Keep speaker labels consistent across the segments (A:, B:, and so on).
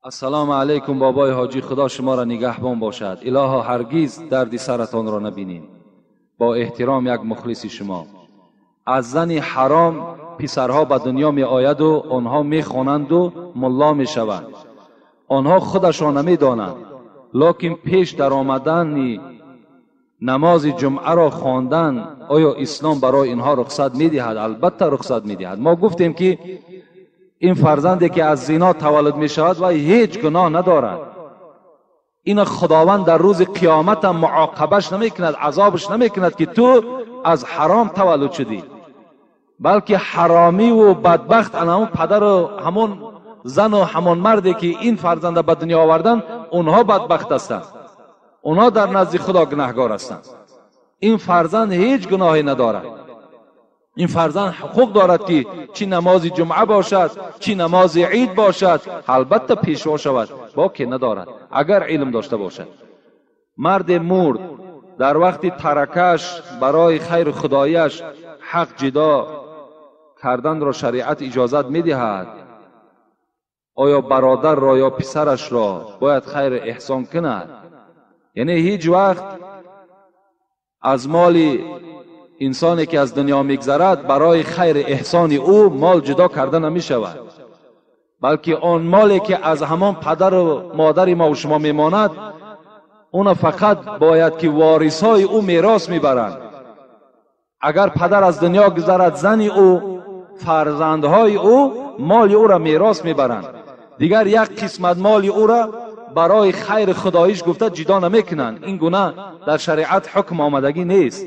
A: السلام علیکم بابای حاجی، خدا شما را نگهبان باشد. الها هرگز دردی سرتان را نبینیم. با احترام یک مخلص شما. از زن حرام پسرها به دنیا می آید و آنها می خوانند و ملا می شوند. آنها خودشان نمی دانند، لکن پیش در آمدن نماز جمعه را خواندن آیا اسلام برای اینها رخصت می دهد؟ البته رخصت می دهد. ما گفتیم که این فرزندی که از زنا تولد می شود و هیچ گناه ندارد، این خداوند در روز قیامت هم معاقبش نمی کند، عذابش نمی کند که تو از حرام تولد شدی، بلکه حرامی و بدبخت همون پدر و همون زن و همون مردی که این فرزند به دنیا آوردن اونها بدبخت هستند، اونها در نزد خدا گناهگار هستند. این فرزند هیچ گناهی ندارد. این فرزند حقوق دارد که چی نماز جمعه باشد، چی نماز عید باشد، البته پیشوا شود، باکی ندارد اگر علم داشته باشد. مرد مرد در وقت ترکش برای خیر خدایش حق جدا کردن را شریعت اجازت می دهد. آیا برادر را یا پسرش را باید خیر احسان کند؟ یعنی هیچ وقت از مال انسانی که از دنیا میگذرد برای خیر احسان او مال جدا کرده نمی شود، بلکه آن مالی که از همان پدر و مادر ما و شما میماند اون فقط باید که وارثای او میراث میبرند. اگر پدر از دنیا گذرد زن او فرزندهای او مال او را میراث میبرند، دیگر یک قسمت مال او را برای خیر خداییش گفته جدا نمیکنند. این گونه در شریعت حکم آمدگی نیست.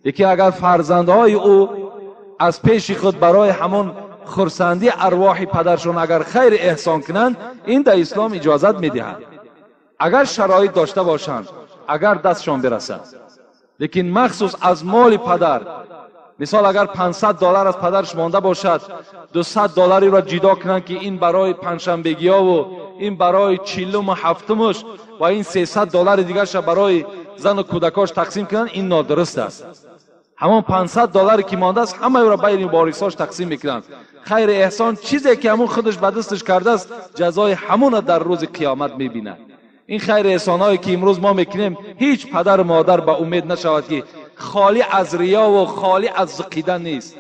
A: یکی اگر فرزندهای او از پیش خود برای همون خرسندی ارواح پدرشون اگر خیر احسان کنند، این در اسلام اجازت میدهد اگر شرایط داشته باشند، اگر دستشان برسد. لیکن مخصوص از مال پدر، مثال اگر $500 از پدرش مانده باشد، $200 را جدا کنند که این برای پنجشنبگی ها و این برای چهلم و هفتمش و این $300 دیگرش برای زن و کودکاش تقسیم کنند، این نادرست است. همون $500 که مانده است همه را بین وارثاش تقسیم میکنند. خیر احسان چیزی که همون خودش به دستش کرده است جزای همون در روز قیامت میبیند. این خیر احسانایی که امروز ما میکنیم هیچ پدر و مادر به امید نشود که خالی از ریا و خالی از زقیدن نیست.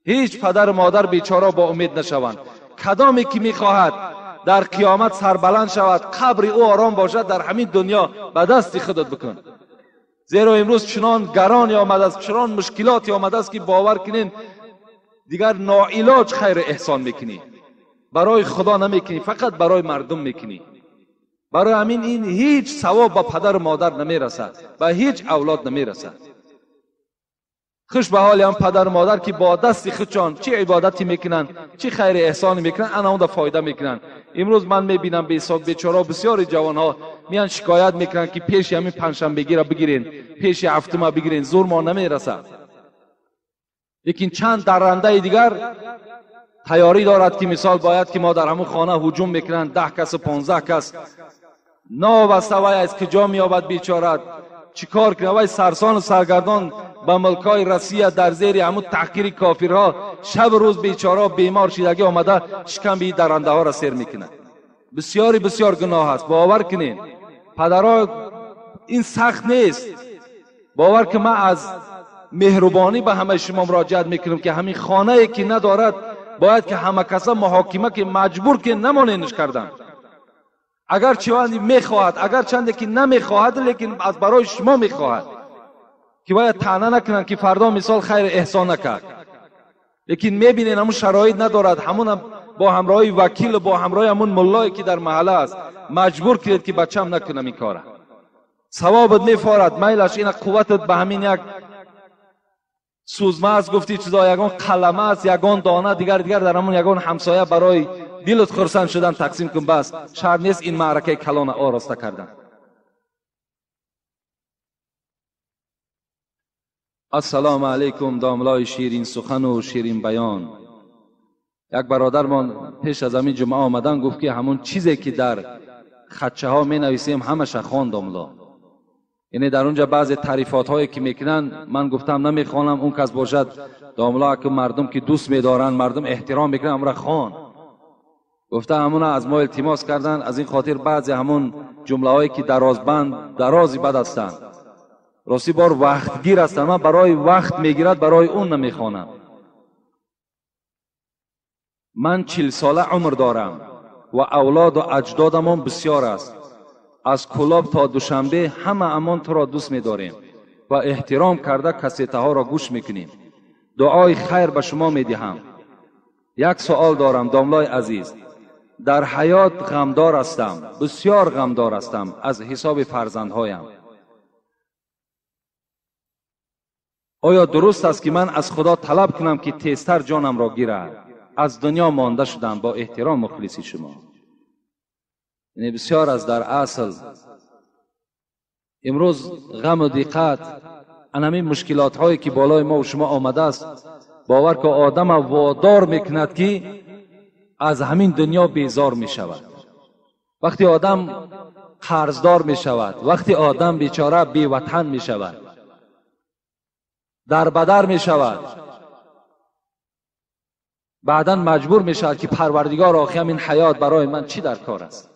A: هیچ پدر و مادر بیچاره با امید نشوند. کدامی که میخواهد در قیامت سربلند شود، قبر او آرام باشد، در همین دنیا به دست خودت بکن. زیرا امروز چنان گرانی آمده است، چنان مشکلاتی آمده است که باور کنین دیگر ناعلاج خیر احسان میکنی، برای خدا نمیکنی، فقط برای مردم میکنی. برای همین این هیچ ثواب به پدر و مادر نمیرسد، به هیچ اولاد نمیرسد. خوش به حال هم پدر و مادر که با دست خودشان چه عبادتی میکنن، چه خیر احسانی میکنن، انا اون فایده میکنن. امروز من میبینم بیچاره بسیاری جوان ها میان شکایت میکنن که پیش همین پنجشنبگی را بگیرین، پیش هفتم بگیرین، زور ما نمیرسد. لیکن چند درنده دیگر تیاری دارد که مثال باید که ما در همون خانه هجوم میکنن، 10 کس و 15 کس نابسته وای از کجا میابد بیچاره، چیکار کنه وای سرسان و سرگردان به ملکای روسیه در زیر همون تحقیر کافرها شب روز بیچاره بیمار شدگی آمده شکم بی درنده ها را سیر میکنه. بسیار گناه است. باور کنین پدرها این سخت نیست. باور که من از مهربانی به همه شما مراجعت میکنم که همین خانه ای که ندارد باید که همه کسا محاکمه که مجبور که نمانینش کردن. اگر چندی میخواهد، اگر چندی که نمیخواهد، لیکن از برای شما میخواهد که باید طعنه نکنن که فردا مثال خیر احسان نکرد. لیکن میبینین همون شرایط ندارد، همون با همراهی وکیل و با همراهی همون ملایی که در محله است مجبور کرد که بچم نکنم این کاره. ثوابت میفارد، میلش این قوتت به همین یک سوزمه است، گفتی چیزا یگان قلمه است، یگان دانه دیگر در همون یگان همسایه برای دلت خرسند شدن تقسیم کن، بس شر نیست این معرکه کلان آراسته کردن. السلام علیکم داملای شیرین سخن و شیرین بیان. یک برادرمان پیش از همین جمعه آمدن گفت که همون چیزی که در خدشه ها می نویسیم همش خواند داملا. یعنی در اونجا بعضی تعریفات هایی که میکنن من گفتم نمیخوانم، اون کس باشد داملا که مردم که دوست میدارن، مردم احترام میکنن، امرا خوان. گفته همون از ما التماس کردن، از این خاطر بعضی همون جمله هایی که درازی بد هستند راستی بار وقت گیر هستند، من برای وقت میگیرد برای اون نمیخوانم. من 40 ساله عمر دارم و اولاد و اجدادم هم بسیار است. از کلاب تا دوشنبه همه امان تو را دوست می‌داریم و احترام کرده کاسته ها را گوش میکنیم. دعای خیر به شما میدهم. یک سوال دارم داملای عزیز، در حیات غمدار هستم، بسیار غمدار هستم از حساب فرزندهایم. آیا درست است که من از خدا طلب کنم که تیزتر جانم را گیرد؟ از دنیا مانده شدم. با احترام مخلصی شما. یعنی بسیار از در اصل امروز غم و دقت همین مشکلات هایی که بالای ما و شما آمده است، باور که آدم وادار میکند که از همین دنیا بیزار می شود. وقتی آدم قرضدار می شود، وقتی آدم بیچاره بی وطن می شود، در بدر می شود، بعدا مجبور می شود که پروردگار آخی همین حیات برای من چی در کار است؟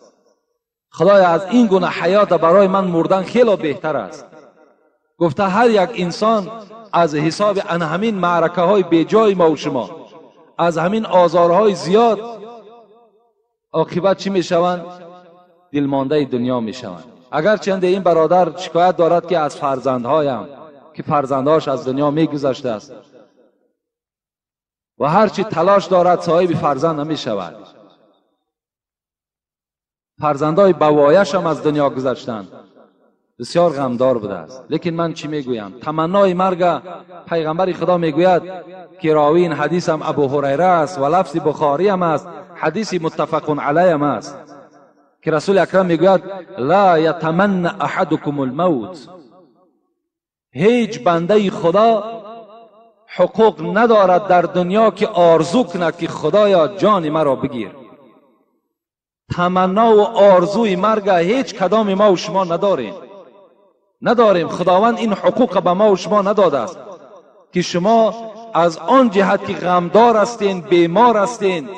A: خدایا از این گونه حیات برای من مردن خیلی بهتر است. گفته هر یک انسان از حساب همین معرکه های بی جای ما و شما، از همین آزارهای زیاد، عاقبت چی می شوند؟ دلمانده دنیا می شوند. اگر چند این برادر شکایت دارد که از فرزندهایم که فرزندهاش از دنیا می گذشته است و هرچی تلاش دارد صاحب فرزند نمی شود. فرزندهای بوایش هم از دنیا گذشتند، بسیار غمدار بوده است. لیکن من چی میگویم؟ تمنای مرگ پیغمبر خدا میگوید که راوی این حدیث هم ابو هریره است و لفظ بخاری هم است، حدیث متفق علیه هم است که رسول اکرم میگوید لا یتمنى احدکم الموت. هیچ بنده خدا حقوق ندارد در دنیا که آرزو کند که خدایا جان مرا بگیر. تمنا و آرزوی مرگ هیچ کدام ما و شما نداریم. خداوند این حقوق به ما و شما نداده است که شما از آن جهت که غمدار هستین، بیمار هستین،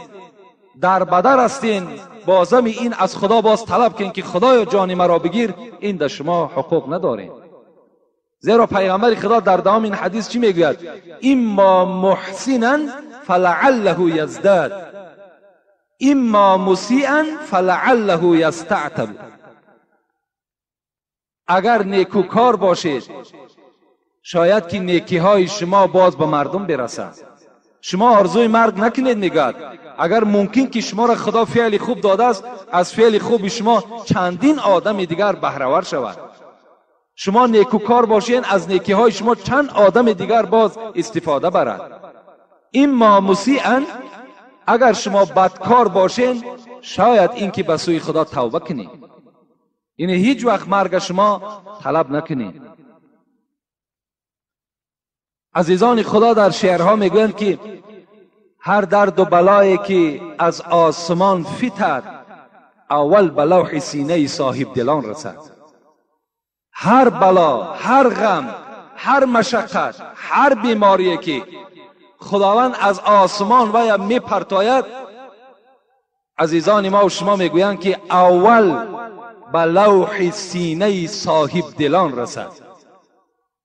A: در بدر هستین، بازم این از خدا باز طلب کن که خدایا جان مرا بگیر. این در شما حقوق ندارین. زیرا پیغمبر خدا در دوام این حدیث چی میگوید؟ اما محسنا فلعله یزداد اما مسیئا فلعله یستعتب. اگر نیکوکار باشید شاید که نیکی های شما باز به مردم برسد. شما آرزوی مرگ نکنید نگاد. اگر ممکن که شما را خدا فعل خوب داده است، از فعل خوب شما چندین آدم دیگر بهره‌ور شود. شما نیکوکار باشین، از نیکی های شما چند آدم دیگر باز استفاده برد. اما مسیئا، اگر شما بدکار باشین شاید این که به سوی خدا توبه کنید. یعنی هیچ وقت مرگ شما طلب نکنید. عزیزان خدا در شعرها میگویند که هر درد و بلایی که از آسمان فتد اول به لوح سینه صاحب دلان رسد. هر بلا، هر غم، هر مشقت، هر بیماری که خداوند از آسمان و میپرتاید، عزیزان ما و شما میگویند که اول به لوح سینه صاحب دلان رسد.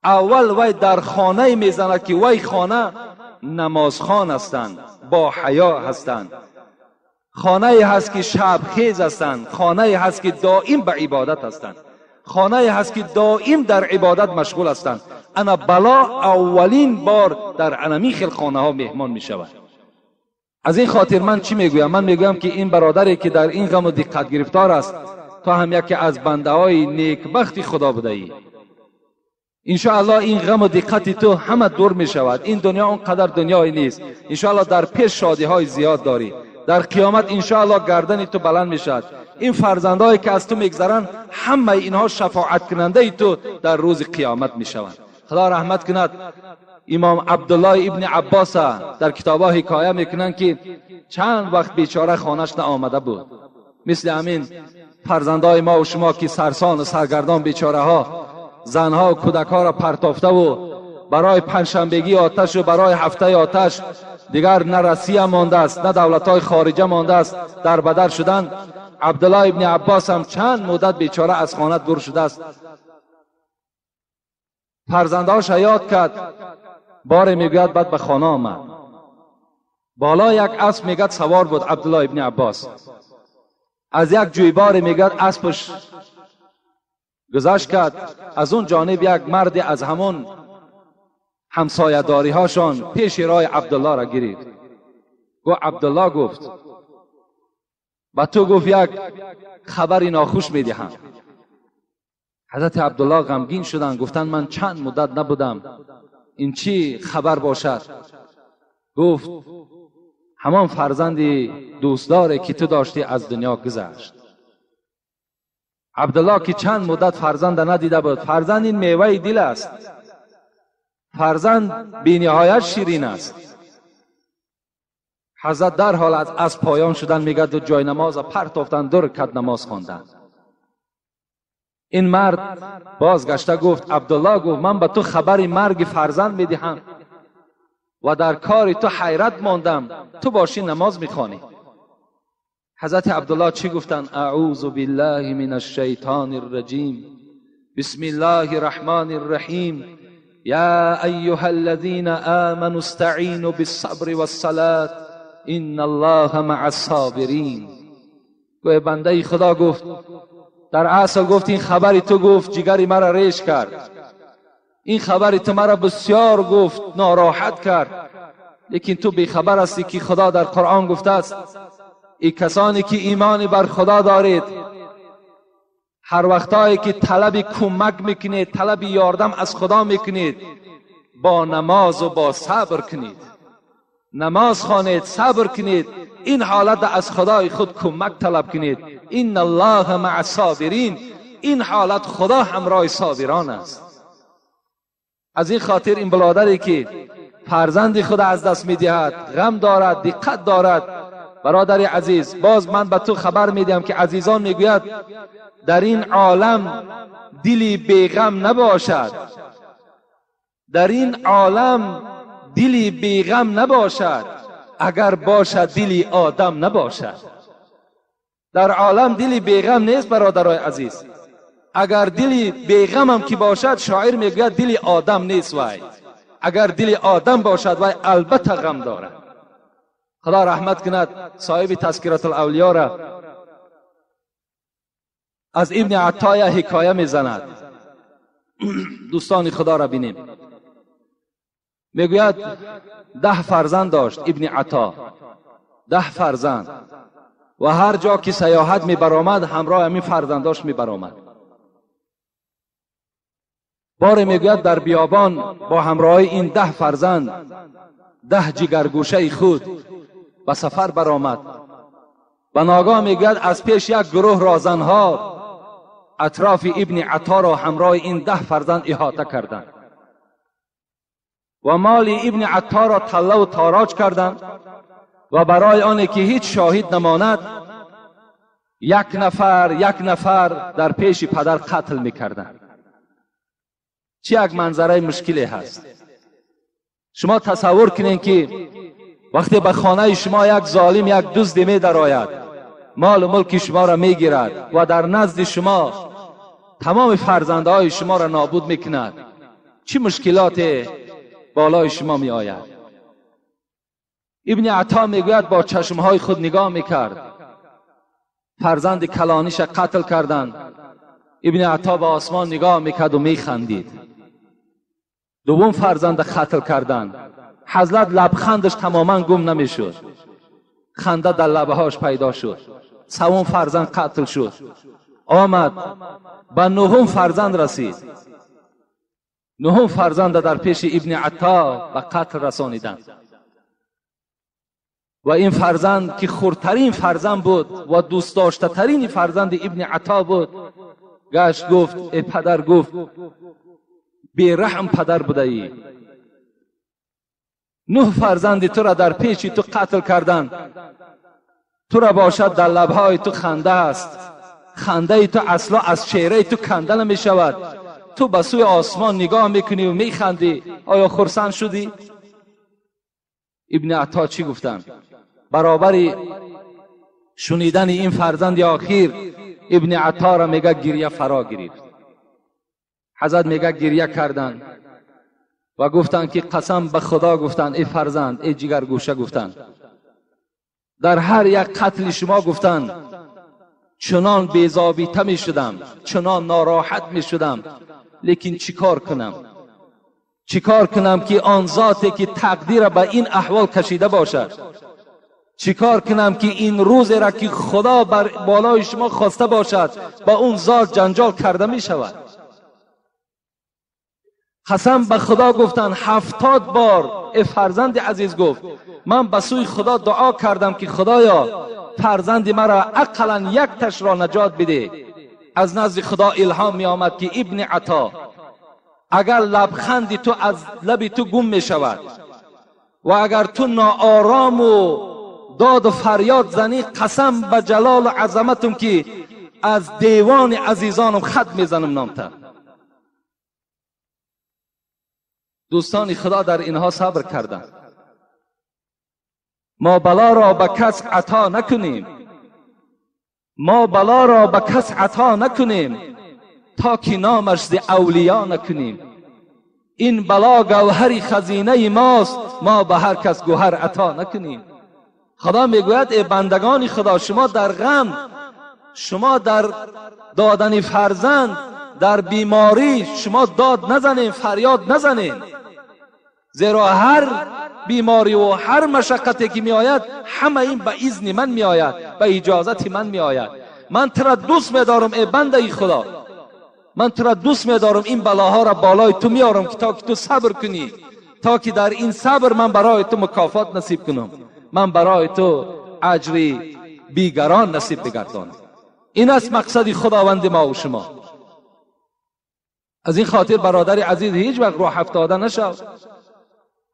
A: اول وی در خانه میزند که وی خانه نمازخوان هستند، با حیا هستند، خانه هست که شب خیز هستند، خانه هست که دائم به عبادت هستند، خانه هست که دائم در عبادت مشغول هستند. انا بلا اولین بار در انمی خانه ها مهمان می شود. از این خاطر من چی میگویم؟ من میگویم که این برادری که در این غم و دقت گرفتار است، تو هم یکی از بنده های نیکبخت خدا بدهی. انشاءالله این غم و دقت تو همه دور می شود. این دنیا اونقدر دنیای نیست. انشاءالله در پیش شادی های زیاد داری. در قیامت انشاءالله گردن تو بلند می شود. این فرزندایی که از تو میگذرن همه اینها شفاعت کننده تو در روز قیامت می شوند. خدا رحمت کند. امام عبدالله ابن عباس در کتابا حکایه میکنند که چند وقت بیچاره خانش نآمده بود. مثل همین فرزندای ما و شما که سرسان و سرگردان بیچاره ها، زنها و کودک ها را پرتافته و برای پنجشنبگی آتش و برای هفته آتش دیگر نه روسیه مانده است نه دولت‌های خارجه مانده است در بدر شدن. عبدالله ابن عباس هم چند مدت بیچاره از خانه دور شده است. فرزندهاش یاد کرد. بار میگوید بعد به خانه آمد. بالا یک اسب میگد سوار بود عبدالله ابن عباس. از یک جویبار میگد اسبش گذشت کرد. از اون جانب یک مرد از همون همسایه‌داری هاشان پیش راه عبدالله را گرفت. گفت عبدالله گفت و تو گفت یک خبری ناخوش میدهم. حضرت عبدالله غمگین شدن، گفتن من چند مدت نبودم، این چی خبر باشد؟ گفت همان فرزند دوستداری که تو داشتی از دنیا گذشت. عبدالله که چند مدت فرزند ندیده بود. فرزند این میوه دل است. فرزند بی نهایت شیرین است. حضرت در حال از پایان شدن میگد و جای نماز پرت افتن، دو رکعت نماز خواندن. این مرد بازگشته گفت عبدالله گفت من به تو خبر مرگ فرزند میدهم و در کار تو حیرت ماندم، تو باشی نماز میخوانی. حضرت عبدالله چی گفتن؟ اعوذ بالله من الشیطان الرجیم بسم الله الرحمن الرحیم یا ایها الذین آمنوا استعینوا بالصبر والصلاة ان الله مع الصابرین. گویا بنده خدا گفت در اصل گفت این خبری تو گفت جگری مرا ریش کرد، این خبری تو مرا بسیار گفت ناراحت کرد، لیکن تو بیخبر هستی که خدا در قرآن گفته است ای کسانی که ایمان بر خدا دارید هر وقتایی که طلب کمک میکنید، طلب یاردم از خدا میکنید، با نماز و با صبر کنید، نماز خوانید، صبر کنید، این حالت از خدای خود کمک طلب کنید. ان الله مع الصابرین، این حالت خدا همراه صابران است. از این خاطر این برادری که فرزند خود از دست میدهد غم دارد، دقت دارد. برادر عزیز، باز من به تو خبر میدم که عزیزان میگوید در این عالم دلی بیغم نباشد، در این عالم دلی بیغم نباشد، اگر باشد دلی آدم نباشد. در عالم دلی بیغم نیست برادرای عزیز. اگر دلی بیغم هم که باشد، شاعر میگوید دلی آدم نیست وای. اگر دلی آدم باشد وای البته غم دارد. خدا رحمت کند صاحب تذکرة الاولیاء را از ابن عطایه حکایه میزند. دوستان خدا را بینیم. میگوید 10 فرزند داشت ابن عطا، 10 فرزند، و هر جا که سیاحت میبرآمد همراه همین فرزنداش میبرآمد. بار میگوید در بیابان با همراهی این 10 فرزند 10 جگرگوشه خود به سفر برآمد. و ناگاه میگوید از پیش یک گروه رازنها اطراف ابن عطا را همراه این 10 فرزند احاطه کردند و مال ابن عطا را تله و تاراج کردند و برای آنه که هیچ شاهد نماند یک نفر در پیش پدر قتل میکردند. چه یک منظره مشکلی هست. شما تصور کنین که وقتی به خانه شما یک ظالم، یک دزد می درآید، مال و ملک شما را میگیرد و در نزد شما تمام فرزندهای شما را نابود میکند، چه مشکلات بالای شما می آید. ابن عطا میگوید با چشمهای خود نگاه میکرد. فرزند کلانیش قتل کردند. ابن عطا به آسمان نگاه میکرد و میخندید. دوم فرزند قتل کردند. حضرت لبخندش تماما گم نمیشد، خنده در لبهاش پیدا شد. سوم فرزند قتل شد. آمد به 9م فرزند رسید. 9م فرزند در پیش ابن عطا به قتل رسانیدند. و این فرزند که خردترین فرزند بود و دوست داشته ترین فرزند ابن عطا بود، گشت گفت ای پدر، گفت بی رحم پدر بوده ای. 9 فرزند تو را در پیش تو قتل کردند. تو را باشد در لبهای تو خنده است، خنده تو اصلا از چهره تو کنده نمی شود. تو به سوی آسمان نگاه میکنی و میخندی. آیا خرسند شدی؟ ابن عطا چی گفتن برابر شنیدن این فرزند اخیر؟ ابن عطا را میگه گریه فرا گرفت. حضرت میگه گریه کردن و گفتن که قسم به خدا، گفتن ای فرزند، ای جگرگوشه، گفتن در هر یک قتل شما گفتن چنان بی‌ضابطه می شدم، چنان ناراحت می شدم، لیکن چیکار کنم که آن ذاتی که تقدیر به این احوال کشیده باشد، چیکار کنم که این روز را که خدا بر بالای شما خواسته باشد با اون ذات جنجال کرده می شود. قسم به خدا گفتن 70 بار ای فرزند عزیز، گفت من به سوی خدا دعا کردم که خدایا فرزند مرا اقلا یک تش را نجات بده. از نزد خدا الهام می آمد که ابن عطا، اگر لبخندی تو از لب تو گم می شود و اگر تو ناآرام و داد و فریاد زنی، قسم به جلال و عظمتم که از دیوان عزیزانم خط می زنم نامتا. دوستان خدا در اینها صبر کردن. ما بلا را به کس عطا نکنیم، ما بلا را به کس عطا نکنیم تا که نامش ز اولیا نکنیم. این بلا گوهر خزینه ماست، ما به هر کس گوهر عطا نکنیم. خدا میگوید ای بندگان خدا، شما در غم، شما در دادن فرزند، در بیماری شما داد نزنین، فریاد نزنین، زیرا هر بیماری و هر مشقتی که می آید همه این به اذن من می آید، به اجازت من می آید. من تو را دوست می دارم ای بنده خدا، من تو را دوست می دارم، این بلاها را بالای تو می آرم تا که تو صبر کنی، تا که در این صبر من برای تو مکافات نصیب کنم، من برای تو اجری بیگران نصیب بگردانم. این است مقصد خداوند ما و شما. از این خاطر برادر عزیز هیچ وقت راه افتاده نشو.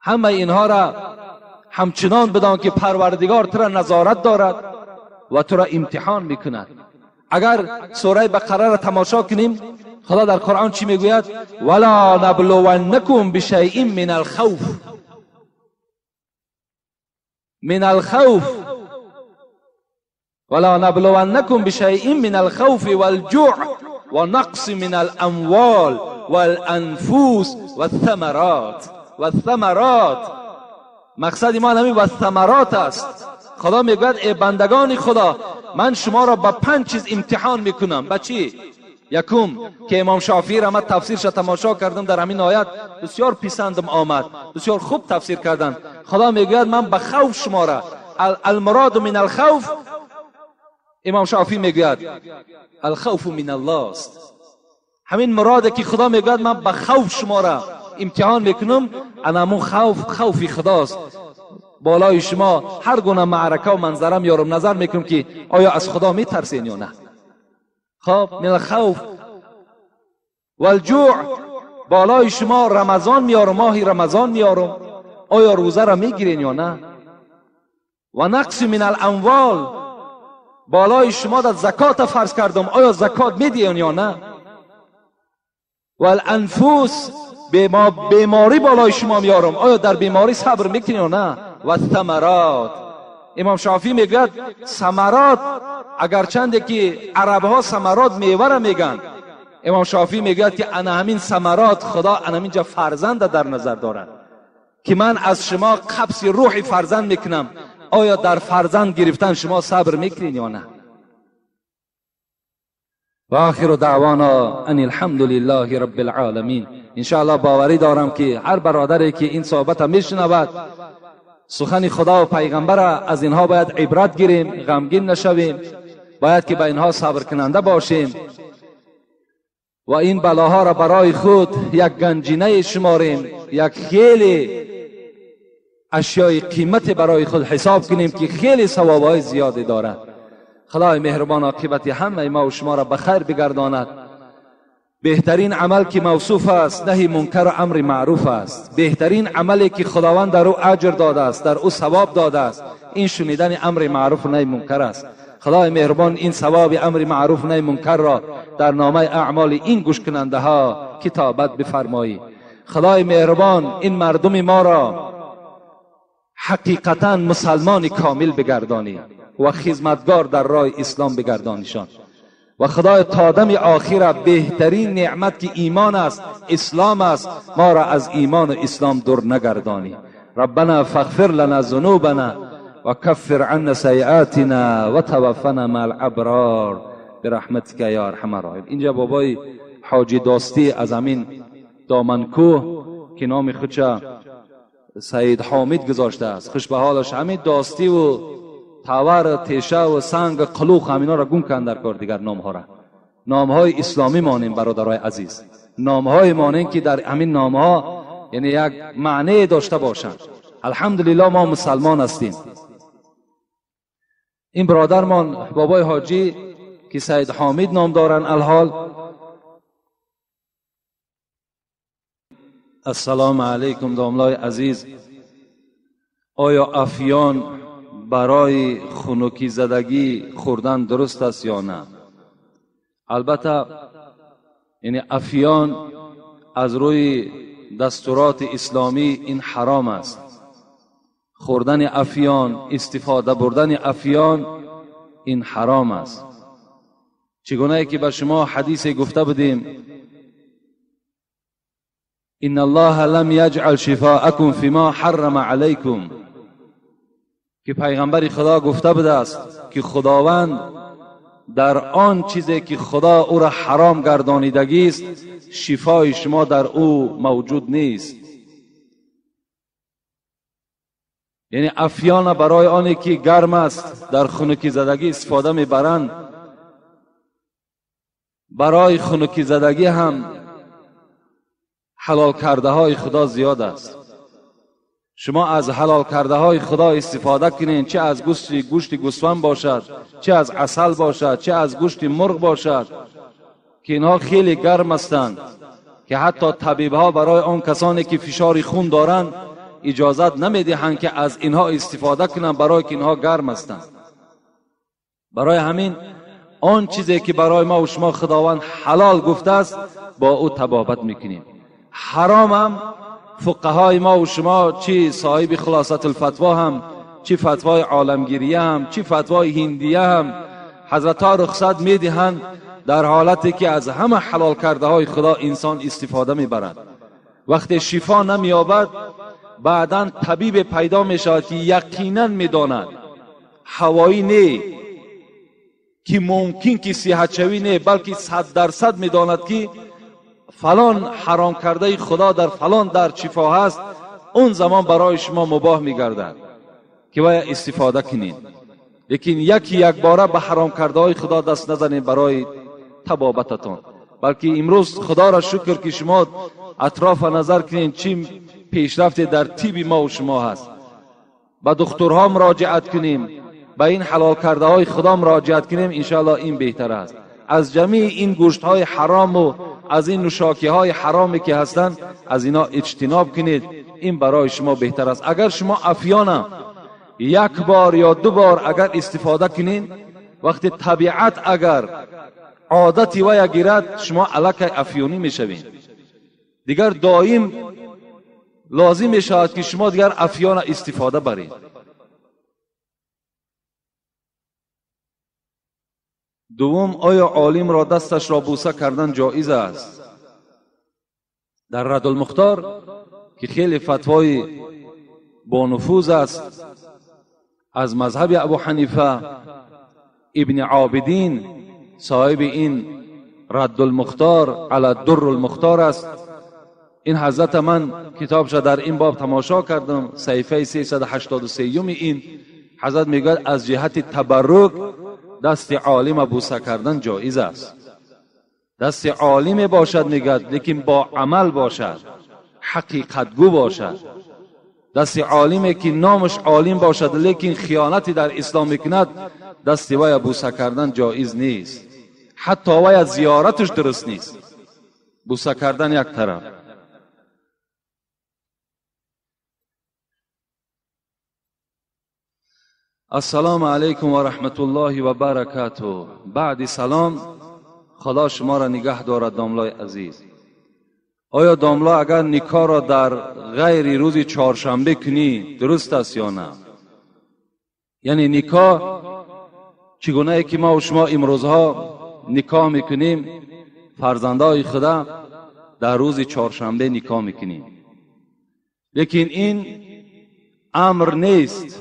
A: همه اینها را همچنان بدان که پروردگار تو را نظارت دارد و تو را امتحان میکند. اگر سوره بقره را تماشا کنیم، خدا در قرآن چی میگوید؟ ولا نبلونکم بشیء من الخوف، من الخوف، ولا نبلونکم بشیء من الخوف والجوع ونقص من الاموال والانفس والثمرات. والثمرات، مقصد ما همین والثمرات است. خدا میگوید ای بندگان خدا، من شما را با 5 چیز امتحان میکنم. با چی؟ یکم که امام شافعی را من تفسیرش تماشا کردم، در همین آیت بسیار پسندم آمد، بسیار خوب تفسیر کردن. خدا میگوید من به خوف شما را، المراد من الخوف، امام شافعی میگوید الخوف من الله است. همین مراده که خدا میگوید من به خوف شما را امتحان میکنم، انمون خوف خداست. بالای شما هر گونه معرکه و منظره میارم، نظر میکنم که آیا از خدا میترسین یا نه. خب من الخوف والجوع، بالای شما رمضان میارم، ماهی رمضان میارم، آیا روزه را میگیرین یا نه. و نقص من الاموال، بالای شما در زکات فرض کردم، آیا زکات میدین یا نه. والانفس، بیماری بالای شما میارم، آیا در بیماری صبر میکنی یا نه. و ثمرات، امام شافعی میگوید ثمرات، اگرچنده که عرب ها ثمرات میوه را میگن، امام شافعی میگوید که انا همین ثمرات خدا انا همینجا فرزند در نظر دارد که من از شما قبض روح فرزند میکنم، آیا در فرزند گرفتن شما صبر میکنین یا نه. و آخر دعوانا ان الحمد لله رب العالمین. انشاءالله باوری دارم که هر برادری که این صحبت میشنود، سخن خدا و پیغمبر، از اینها باید عبرت گیریم، غمگین نشویم، باید که به اینها صبر کننده باشیم و این بلاها را برای خود یک گنجینه شماریم، یک خیلی اشیای قیمت برای خود حساب کنیم که خیلی ثوابهای زیادی دارد. خدای مهربان عاقبت همه ما و شما را بخیر بگرداند. بهترین عمل که موصوف است نهی منکر و امر معروف است. بهترین عملی که خداوند در او اجر داده است، در او ثواب داده است، این شنیدن امر معروف و نهی منکر است. خدای مهربان این ثواب امر معروف و نهی منکر را در نامه اعمال این گوش کننده ها کتابت بفرمایی. خدای مهربان این مردم ما را حقیقتا مسلمان کامل بگردانی و خدمتگار در راه اسلام بگردانیشان. و خدای تا دم آخر بهترین نعمت که ایمان است، اسلام است، ما را از ایمان و اسلام دور نگردانی. ربنا فاغفر لنا ذنوبنا و کفر عنا سیئاتنا و توفنا مع الابرار برحمتک یا ارحم الراحمین. اینجا بابای حاجی داستی از همین دامنکوه که نام خودش سید حامد گذاشته است، خوش به حالش، همین داستی و تاور تیشه و سنگ قلوخ همینا را گم کردن در کار دیگر. نامها را نامهای اسلامی مانیم برادرای عزیز، نامهای مانیم که در همین نامها یعنی یک معنی داشته باشند. الحمدلله ما مسلمان هستیم. این برادرمان بابای حاجی که سید حامد نام دارن الحال. السلام علیکم داملای عزیز. آیا افیان برای خنکی زدگی خوردن درست است یا نه؟ البته یعنی افیان از روی دستورات اسلامی این حرام است. خوردن افیان، استفاده بردن افیان این حرام است. چگونه که به شما حدیث گفته بودیم ان الله لم یجعل شفاءکم فيما حرم علیکم، که پیغمبر خدا گفته بوده است که خداوند در آن چیزی که خدا او را حرام گردانیدگی است شفای شما در او موجود نیست. یعنی افیان برای آنی که گرم است در خنکی زدگی استفاده میبرند. برای خنکی زدگی هم حلال کرده های خدا زیاد است. شما از حلال کرده های خدا استفاده کنین، چه از گوشت گوسفند باشد، چه از عسل باشد، چه از گوشت مرغ باشد که اینها خیلی گرم هستند، که حتی طبیب ها برای آن کسانی که فشار خون دارند اجازت نمیدهند که از اینها استفاده کنند، برای که اینها گرم هستند. برای همین آن چیزی که برای ما و شما خداوند حلال گفته است با او تبابت میکنیم. حرام هم فقهای ما و شما، چی صاحب خلاصت الفتوا هم، چی فتوای عالمگیریه هم، چی فتوای هندیه هم، حضرت ها رخصت میدهند در حالتی که از همه حلال کرده های خدا انسان استفاده میبرد. وقتی شفا نمییابد بعداً طبیب پیدا میشود که یقینا میداند هوایی نه که ممکن که صحت شوی نه، بلکه 100% میداند که فلان حرام کرده خدا در فلان در شفا هست. اون زمان برای شما مباح میگردد که باید استفاده کنین. لیکن یک باره به حرام کرده های خدا دست نزنید برای طبابتتان. بلکه امروز خدا را شکر که شما اطراف نظر کنین چی پیشرفت در طب ما و شما هست. به دکترها مراجعت کنیم، به این حلال کرده های خدا مراجعت کنیم، انشاءالله این بهتر است. از جمعی این گوشت های حرام و از این نوشاکی های حرامی که هستند از اینا اجتناب کنید، این برای شما بهتر است. اگر شما افیان یک بار یا دو بار اگر استفاده کنین، وقتی طبیعت اگر عادتی و گیرد شما الک افیونی میشوین، دیگر دائم لازم میشود که شما دیگر افیان استفاده برید. دوم، آیا عالم را دستش را بوسه کردن جایز است؟ در رد المختار که خیلی فتوای با نفوذ است از مذهب ابو حنیفه، ابن عابدین صاحب این رد المختار علی الدر المختار است. این حضرت من کتابش در این باب تماشا کردم، صفحه 383 این حضرت میگه از جهت تبرک دست عالم بوسه کردن جایز است. دست عالم باشد میگه، لیکن با عمل باشد، حقیقت گو باشد. دست عالمی که نامش عالم باشد لیکن خیانتی در اسلام میکند، دست وی بوسه کردن جایز نیست. حتی وی زیارتش درست نیست. بوسه کردن یک طرف. السلام علیکم و رحمت الله و برکاته. بعد سلام، خدا شما را نگه دارد داملای عزیز. آیا داملا اگر نکاح را در غیر روز چهارشنبه کنی درست است یا نه؟ یعنی نکاح چگونه که ما و شما امروزها نکاح میکنیم، فرزندای خدا در روز چهارشنبه نکاح میکنیم، لیکن این امر نیست.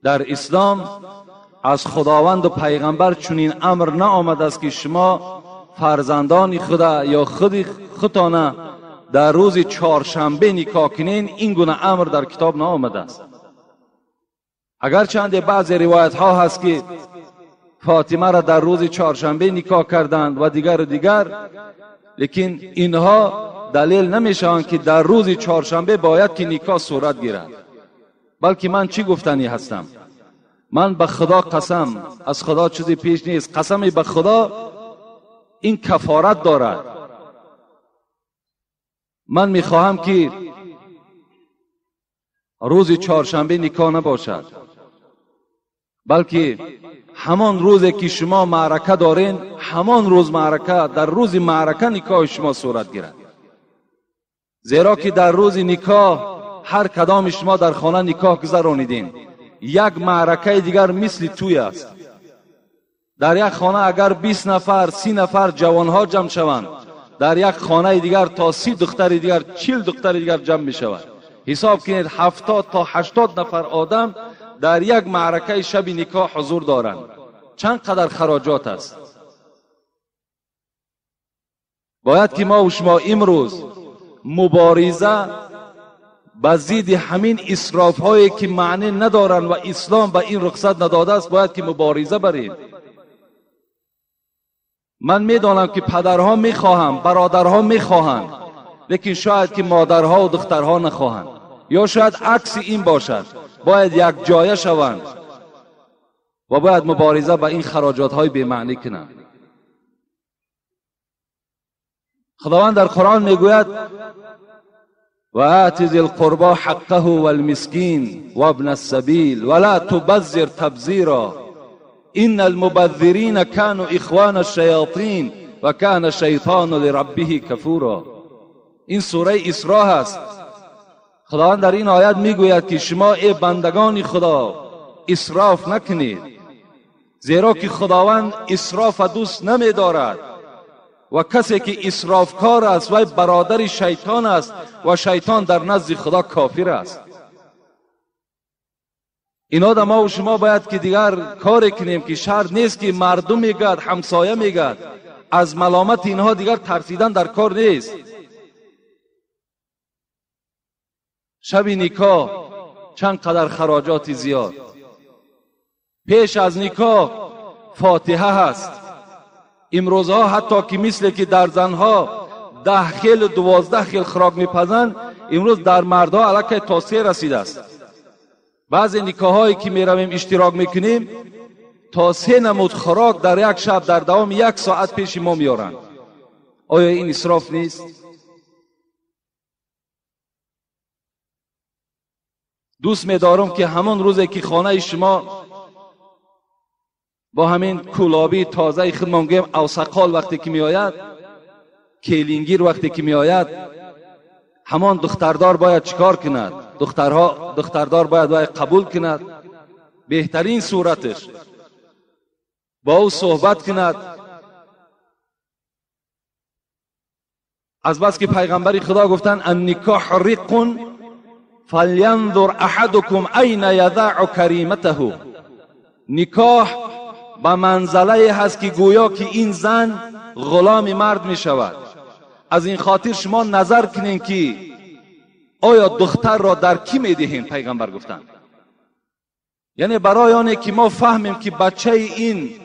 A: در اسلام از خداوند و پیغمبر چنین امر نه آمده است که شما فرزندان خدا یا خودتان در روز چهارشنبه نکاح کنین. این گونه امر در کتاب نه آمده است. اگرچند بعضی روایت ها هست که فاطمه را در روز چهارشنبه نکاح کردند و دیگر، لیکن اینها دلیل نمیشوند که در روز چهارشنبه باید که نکاح صورت گیرد. بلکه من چی گفتنی هستم؟ من به خدا قسم، از خدا چیزی پیش نیست، قسمی به خدا این کفارت دارد. من میخواهم که روز چهارشنبه نکاح نباشد، بلکه همان روزی که شما معرکه دارین، همان روز معرکه، در روز معرکه نکاح شما صورت گیرد. زیرا که در روز نکاح هر کدام شما در خانه نکاح گذرانیدین، یک معرکه دیگر مثل توی است. در یک خانه اگر 20 نفر 30 نفر جوانها جمع شوند، در یک خانه دیگر تا 30 دختر دیگر 40 دختر دیگر جمع می شود. حساب کنید 70 تا 80 نفر آدم در یک معرکه شب نکاح حضور دارند. چند قدر خراجات است. باید که ما و شما امروز مبارزه با ضد همین اسراف هایی که معنی ندارن و اسلام به این رخصت نداده است، باید که مبارزه بریم. من میدانم که پدرها میخواهند، برادرها میخواهند، لیکن شاید که مادرها و دخترها نخواهند، یا شاید عکس این باشد. باید یک جایه شوند و باید مبارزه با این خراجات های بی معنی کنند. خداوند در قرآن میگوید و آت ذی القربى حقه والمسکین وابن السبیل ولا تبذر تبذیرا ان المبذرین كانوا اخوان الشیاطین و کان الشیطان لربه کفورا. این سوره اسراء است. خداوند در این آیت میگوید که شما ای بندگان خدا اسراف نکنید، زیرا که خداوند اسراف دوست نمی‌دارد و کسی که اسرافکار است و برادر شیطان است و شیطان در نزد خدا کافر است. اینا در ما و شما باید که دیگر کار کنیم که شرط نیست که مردم میگد، همسایه میگد، از ملامت اینها دیگر ترسیدن در کار نیست. شب نکاح چند قدر خراجات زیاد. پیش از نکاح فاتحه هست. امروزها حتی که مثل که در زنها 10 خیل 12 خیل خوراک میپزند، امروز در مردها علاقه توسعه رسیده است. بعضی نکاحایی که میرویم اشتراک میکنیم تا 3 نمود خوراک در یک شب در دوام 1 ساعت پیش ما میارند. آیا این اسراف نیست؟ دوست می‌دارم که همان روزی که خانه شما با همین کلابی تازه خود میگیم اوسقال وقتی که میآید، کیلینگیر وقتی که میآید، همان دختردار باید چیکار کند؟ دختردار باید قبول کند. بهترین صورتش با او صحبت کند. از بس که پیغمبر خدا گفتن النکاح رق فلینظر احدکم این یضع کریمته. نکاح به منزله هست که گویا که این زن غلام مرد می شود. از این خاطر شما نظر کنین که آیا دختر را در کی می دهین؟ پیغمبر گفتن یعنی برای آنه که ما فهمیم که بچه این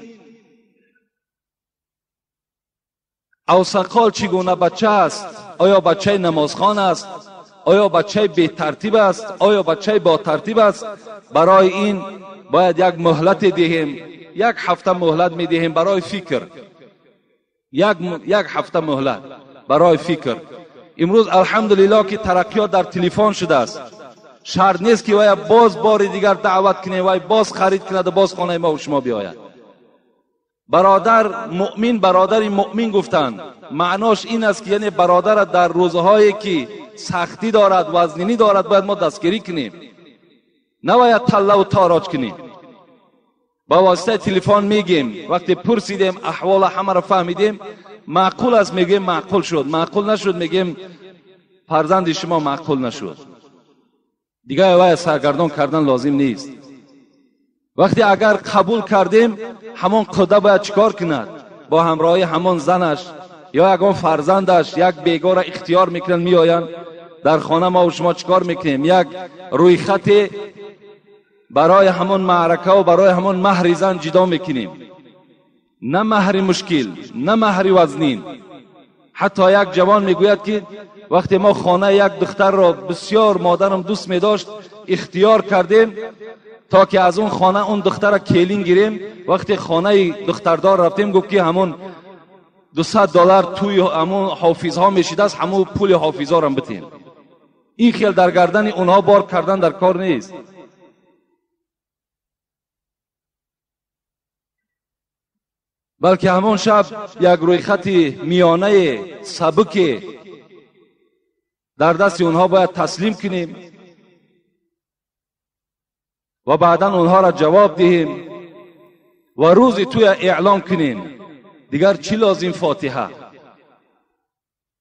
A: اوسقال چگونه بچه است. آیا بچه نمازخوان است؟ آیا بچه بی ترتیب است؟ آیا بچه با ترتیب است؟ برای این باید یک مهلت دهیم. 1 هفته مهلت می دهیم برای فکر. یک هفته مهلت برای فکر. امروز الحمدلله که ترقیات در تلفن شده است. شرط نیست که وای باز بار دیگر دعوت کنه، وای باز خرید کنه، باز خانه ما و شما بیاید. برادر مؤمن برادر مؤمن گفتند. معناش این است که یعنی برادر در روزهایی که سختی دارد، وزنینی دارد، باید ما دستگیری کنیم، نباید تله و تاراج کنیم. با واسطه تلفن میگیم، وقتی پرسیدیم احوال همه را فهمیدیم، معقول است میگیم معقول شد، معقول نشد میگیم فرزند شما معقول نشد. دیگه وای سرگردان کردن لازم نیست. وقتی اگر قبول کردیم، همون قده باید چیکار کند؟ با همراهی همون زنش یا یگان فرزندش یک بیگار اختیار میکنن، میآیند در خانه، ما و شما چیکار میکنیم؟ یک روی خط برای همون معرکه و برای همون مهر زن جدا میکنیم. نه مهر مشکل، نه مهر وزنین. حتی یک جوان میگوید که وقتی ما خانه یک دختر را بسیار مادرم دوست میداشت، اختیار کردیم تا که از اون خانه اون دختر را کلین گیریم. وقتی خانه دختردار رفتیم، گفت که همون $200 توی همون حافظها میشیده است، همون پول حافظها را بتیم. این خیل در گردن اونها بار کردن در کار نیست. بلکه همون شب یک روی خط میانه سبک در دست اونها باید تسلیم کنیم و بعدا اونها را جواب دهیم و روزی توی اعلام کنیم. دیگر چی لازم؟ فاتحه.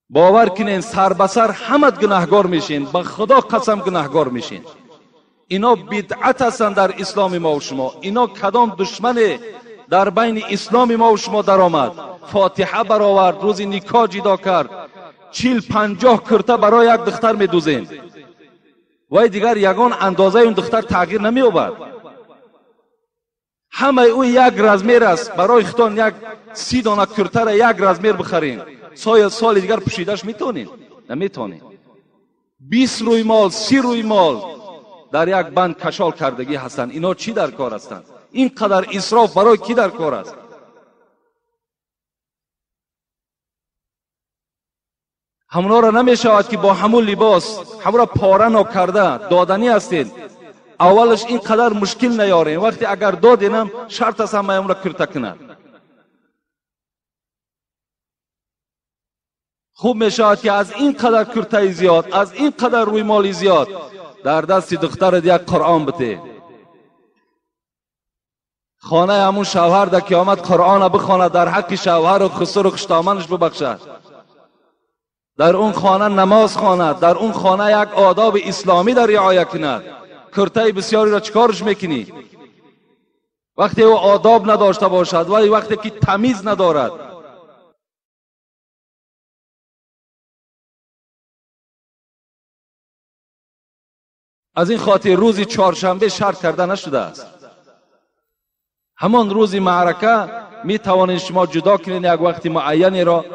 A: باور کنین سر به سر همه گناهگار میشین، به خدا قسم گناهگار میشین. اینا بدعت هستند در اسلام ما و شما. اینا کدام دشمن در بین اسلام ما و شما در آمد؟ فاتحه برآورد، روز نکاح جدا کرد، 40-50 کرته برای یک دختر میدوزین و دیگر یگان اندازه اون دختر تغییر نمییابد. همه او یک رزمیر است. برای خودتان یک 30 دانه کرته را یک رزمیر بخرین، سال دیگر پوشیدش میتونین؟ نمیتونین. 20 روی مال، 30 روی مال در یک بند کشال کردگی هستند. اینا چی در کار هستند؟ اینقدر اسراف برای کی در کار است؟ همونا را نمیشود که با همون لباس همون را پاره نکرده دادنی هستید. اولش اینقدر مشکل نیارین، وقتی اگر دادینم شرط است همه را کرته کند. خوب میشود که از این قدر کرته زیاد، از این قدر روی مالی زیاد در دست دختر یک قرآن بده. خانه همون شوهر در که آمد قرآن بخواند، در حق شوهر و خسر و خشتامنش ببخشد. در اون خانه نماز خواند، در اون خانه یک آداب اسلامی در رعایت کند. کرته بسیاری را چکارش میکنی؟ وقتی او آداب نداشته باشد، ولی وقتی که تمیز ندارد. از این خاطر روزی چهارشنبه شرط کرده نشده است. همان روزی معرکه می توانید شما جدا کنید یک وقت معینی را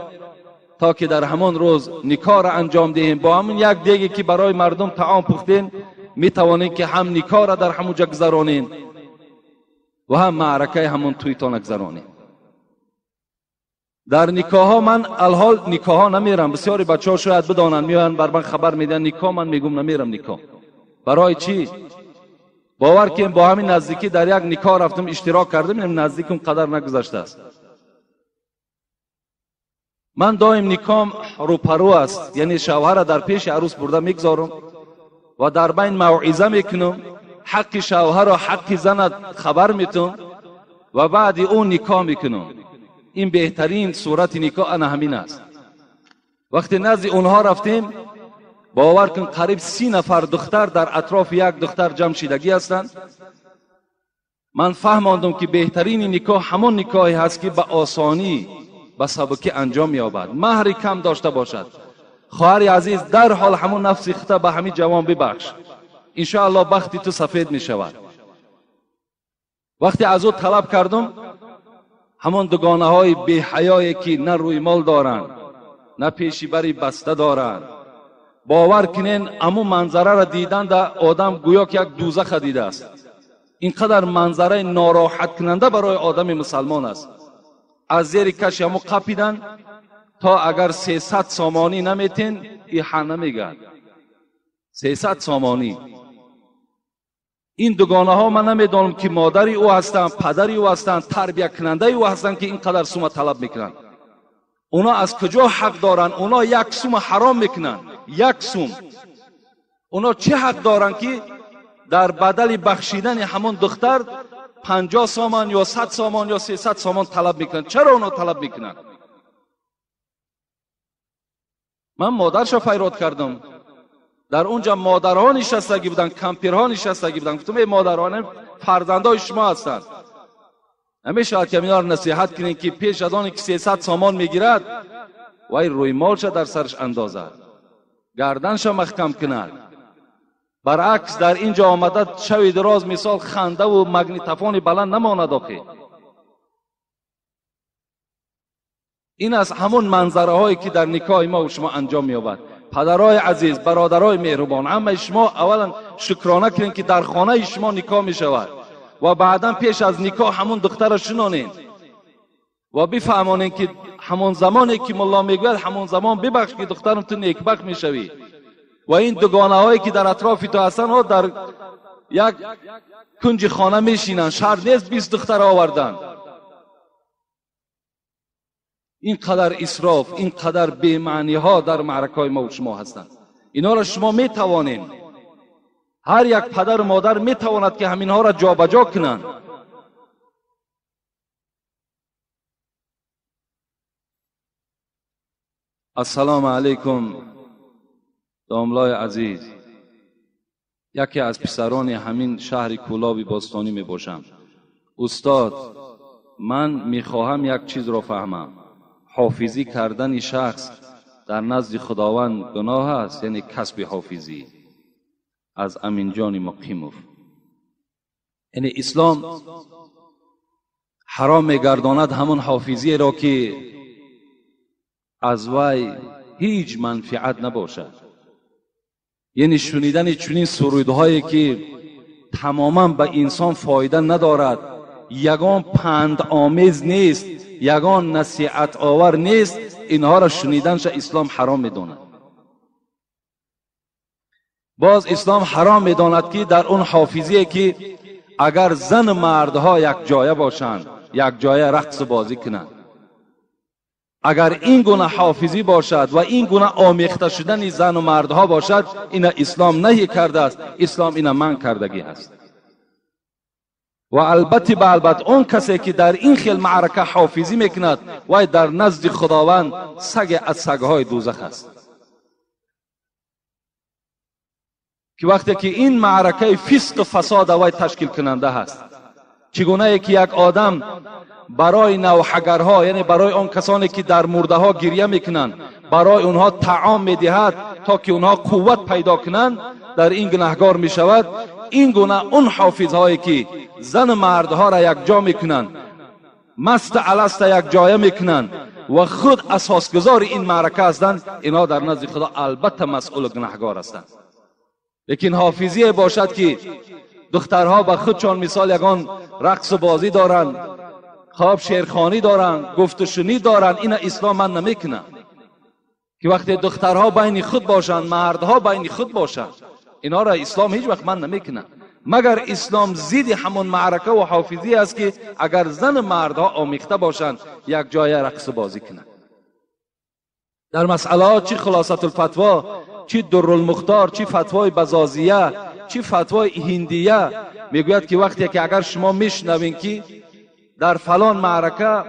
A: تا که در همان روز نکاح را انجام دهیم. با همون یک دیگی که برای مردم طعام پختین می توانید که هم نکاح را در همونجا گذرانید و هم معرکه همون تویتان گذرانید. در نکاح ها من الحال نکاح ها نمیرم. بسیاری بچه ها شاید بدانند، میان بر من خبر میدن نکاح، من میگم نمیرم نکاح. برای چی؟ باور کنیم با همین نزدیکی در یک نکاح رفتم اشتراک کردم، نزدیک اون قدر نگذشته است. من دائم نکاح روپرو است، یعنی شوهر در پیش عروس برده میگذارم و در بین موعظه میکنم، حق شوهر و حق زن خبر میتونم و بعد اون نکاح میکنم. این بهترین صورت نکاح انا همین است. وقتی نزد اونها رفتیم، باور کن قریب 30 نفر دختر در اطراف یک دختر جمع شدگی هستند. من فهمیدم که بهترین نکاح همون نکاحی هست که به آسانی به سبکی انجام یابد، مهر کم داشته باشد. خواهر عزیز، در حال همون نفس خطه به همین جوان ببخش، ان شاء الله بخت تو سفید می شود. وقتی از او طلب کردم، همون دوگانه های بی حیایی که نه روی مال دارند نه پیشی بری بسته دارند، باور کنین امو منظره را دیدن در آدم گویا که یک دوزخ دیده است. اینقدر منظره ناراحت کننده برای آدم مسلمان است. از زیر کش امو قپیدن تا اگر 300 سامانی نمیتین ایحا نمیگن. 300 سامانی این دوگانه ها من نمیدانم که مادری او هستند، پدری او هستند، تربیت کننده او هستند که اینقدر سوم طلب میکنند. اونا از کجا حق دارن؟ اونا یک سوم حرام میکنن، یک سوم. اونا چه حق دارن که در بدل بخشیدن همون دختر 50 سامان یا 100 سامان یا 300 سامان طلب میکنن؟ چرا اونا طلب میکنن؟ من مادرشو فریاد کردم، در اونجا مادرها نشستگی بودن، کمپیرها نشستگی بودن. گفتم ای مادران، فرزندای شما هستند، همیشه که اینا رو نصیحت کنین که پیش از آن که 300 سامان میگیرد وای روی مالش در سرش اندازد، گردنش محکم کند. برعکس در اینجا آمده شوی دراز مثال خنده و مگنیتوفون بلند نماند. آخه این از همون منظره هایی که در نکاح ما و شما انجام می‌یابد. پدرای عزیز، برادرای مهربان، همه شما اولا شکرانه کنین که در خانه شما نکاح می شود و بعدا پیش از نکاح همون دختر را شنانین و بفهمانین که همون زمانی که ملا میگوید همون زمان ببخش که دخترم تو نیکبخت میشوی. و این دوگانه هایی که در اطراف تو هستن ها در یک کنج خانه میشینن، شرط نیست 20 دختر آوردن. اینقدر اسراف، اینقدر بی‌معنی ها در معرکه ما و شما هستند. اینا را شما میتوانین، هر یک پدر و مادر میتواند که همین ها را جابجا کنند. السلام علیکم داملای عزیز. یکی از پسران همین شهر کولاب باستانی می باشم. استاد، من میخواهم یک چیز را فهمم. حافظی کردن شخص در نزد خداوند گناه است؟ یعنی کسب حافظی. از امین جان مقیموف. یعنی اسلام حرام میگرداند همون حافظی را که از وی هیچ منفعت نباشد. یعنی شنیدن چنین سرودهایی که تماما به انسان فایده ندارد، یگان پند آمیز نیست، یگان نصیحت آور نیست، اینها را شنیدنش اسلام حرام میداند. باز اسلام حرام میداند که در اون حافظی که اگر زن مردها یک جایه باشند، یک جایه رقص بازی کنند، اگر این گونه حافظی باشد و این گونه آمیخته شدن زن و مردها باشد، این اسلام نهی کرده است، اسلام این منع کردگی است. و البته اون کسی که در این خیل معرکه حافظی میکند و در نزد خداوند سگ از سگهای دوزخ است. که وقتی که این معرکه فسق و فساد وی تشکیل کننده است، چگونه که یک آدم برای نوحگرها، یعنی برای آن کسانی که در مرده ها گریه میکنند، برای اونها طعام میدهد تا که اونها قوت پیدا کنند، در این گناهکار میشود. این گونه اون حافظهایی که زن مردها را یک جا میکنند، مست الست یک جایه میکنند و خود اساسگذار این معرکه هستند، اینا در نزد خدا البته مسئول و گناهکار هستند. لیکن حافظی باشد که دخترها به خودشان مثال یگان رقص و بازی دارند، خواب شیرخوانی دارند، گفت و شنید دارند، این اسلام من نمیکنه. که وقتی دخترها بین خود باشند، مردها بین خود باشند، اینا را اسلام هیچ وقت من نمیکنه. مگر اسلام ضد همون معرکه و حافظی است که اگر زن مردها آمیخته باشند یک جای رقص بازی کنند. در مسئله چی خلاصه الفتوا، چی درالمختار، چی فتوای بزازیه، چی فتوای هندیه میگوید که وقتی که اگر شما میشنوین که در فلان معرکه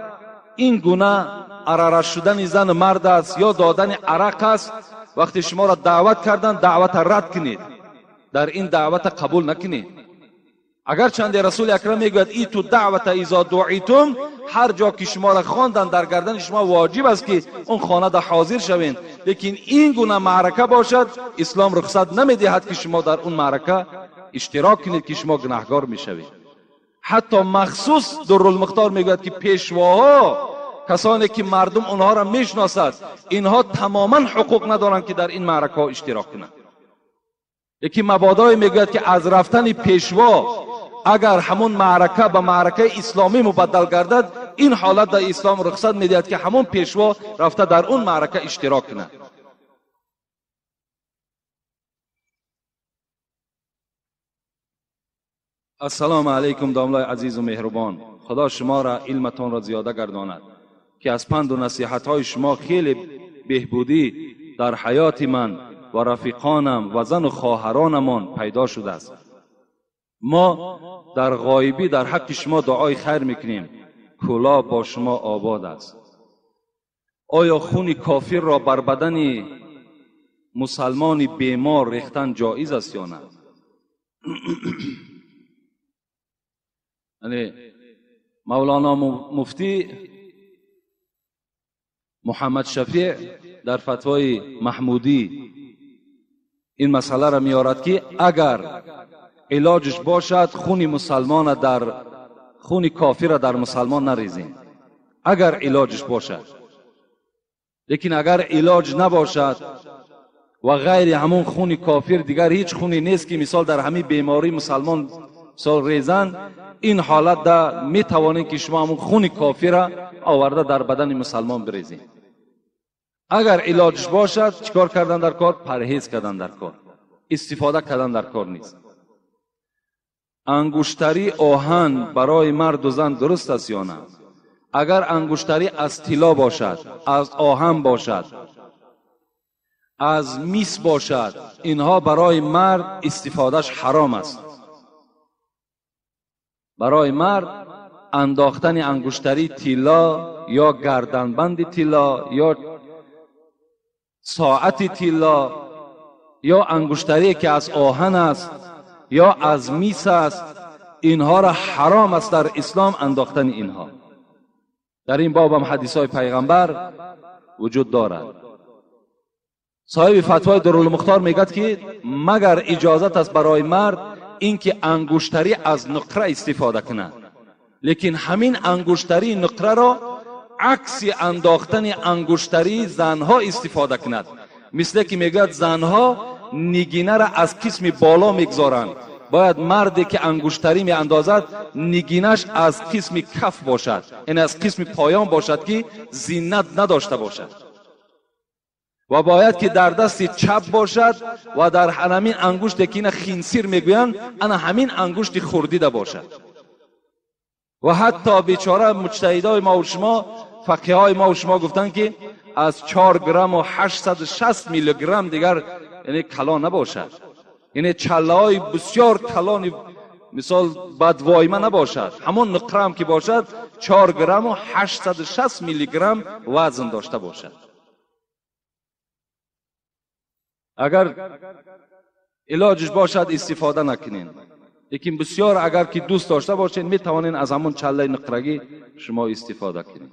A: این گونه عراره شدن زن مرد است یا دادن عرق است، وقتی شما را دعوت کردن دعوت رد کنید، در این دعوت قبول نکنید. اگر چند رسول اکرم میگوید ای تو دعوت اذا دعیتم، هر جا که شما را خواندن در گردن شما واجب است که اون خانه ده حاضر شوین. لیکن این گونه معرکه باشد، اسلام رخصت نمیدهد که شما در اون معرکه اشتراک کنید که شما گناهکار میشوید. حتی مخصوص درالمختار میگوید که پیشواها، کسانی که مردم اونها را میشناسد، اینها تماما حقوق ندارند که در این معرکه اشتراک کنند. یکی مبادای میگوید که از رفتن پیشوا اگر همون معرکه به معرکه اسلامی مبدل گردد، این حالت در اسلام رخصت میدهد که همون پیشوا رفته در اون معرکه اشتراک کند. السلام علیکم داملای عزیز و مهربان. خدا شما را علمتان را زیاده گرداند که از پند و نصیحت های شما خیلی بهبودی در حیات من و رفیقانم و زن و خواهرانمان پیدا شده است. ما در غایبی در حق شما دعای خیر میکنیم. کلا با شما آباد است. آیا خون کافر را بر بدن مسلمان بیمار ریختن جایز است یا نه؟ یعنی مولانا مفتی محمد شفیع در فتوای محمودی این مسئله را میارد که اگر علاجش باشد خون کافر در مسلمان نریزیم، اگر علاجش باشد. لیکن اگر علاج نباشد و غیر همون خون کافر دیگر هیچ خونی نیست که مثال در همین بیماری مسلمان مثال ریزن، این حالت دا می توانید که شما همون خون کافر را آورده در بدن مسلمان بریزید. اگر علاجش باشد چیکار کردن در کار؟ پرهیز کردن در کار، استفاده کردن در کار نیست. انگشتری آهن برای مرد و زن درست است یا نه؟ اگر انگشتری از طلا باشد، از آهن باشد، از مس باشد، اینها برای مرد استفادهش حرام است. برای مرد انداختن انگشتری طلا یا گردنبند طلا یا ساعت طلا یا انگشتری که از آهن است یا از میس است، اینها را حرام است در اسلام انداختن اینها. در این باب هم حدیث های پیغمبر وجود دارد. صاحب فتوای دارالمختار میگد که مگر اجازت است برای مرد اینکه انگشتری از نقره استفاده کند، لیکن همین انگشتری نقره را عکس انداختن انگشتری زنها استفاده کند. مثل که میگد زنها نگینه را از قسم بالا میگذارند، باید مردی که انگشتری می اندازد نگینش از قسم کف باشد، یعنی از قسم پایان باشد که زینت نداشته باشد، و باید که در دست چپ باشد و در همین انگشتی که این خنصیر میگویند انا همین انگشت خوردیده باشد. و حتی بیچاره مجتهدای ما و شما، فقیهای ما و شما گفتند که از 4 گرم و 860 میلی گرم دیگر یعنی کلا نباشد، یعنی چله های بسیار کلان مثال بدوایمه نباشد. همون نقره هم که باشد 4 گرم و 860 میلی گرم وزن داشته باشد. اگر علاجش باشد استفاده نکنین، لیکن بسیار اگر که دوست داشته باشین می توانین از همون چله نقرگی شما استفاده کنین.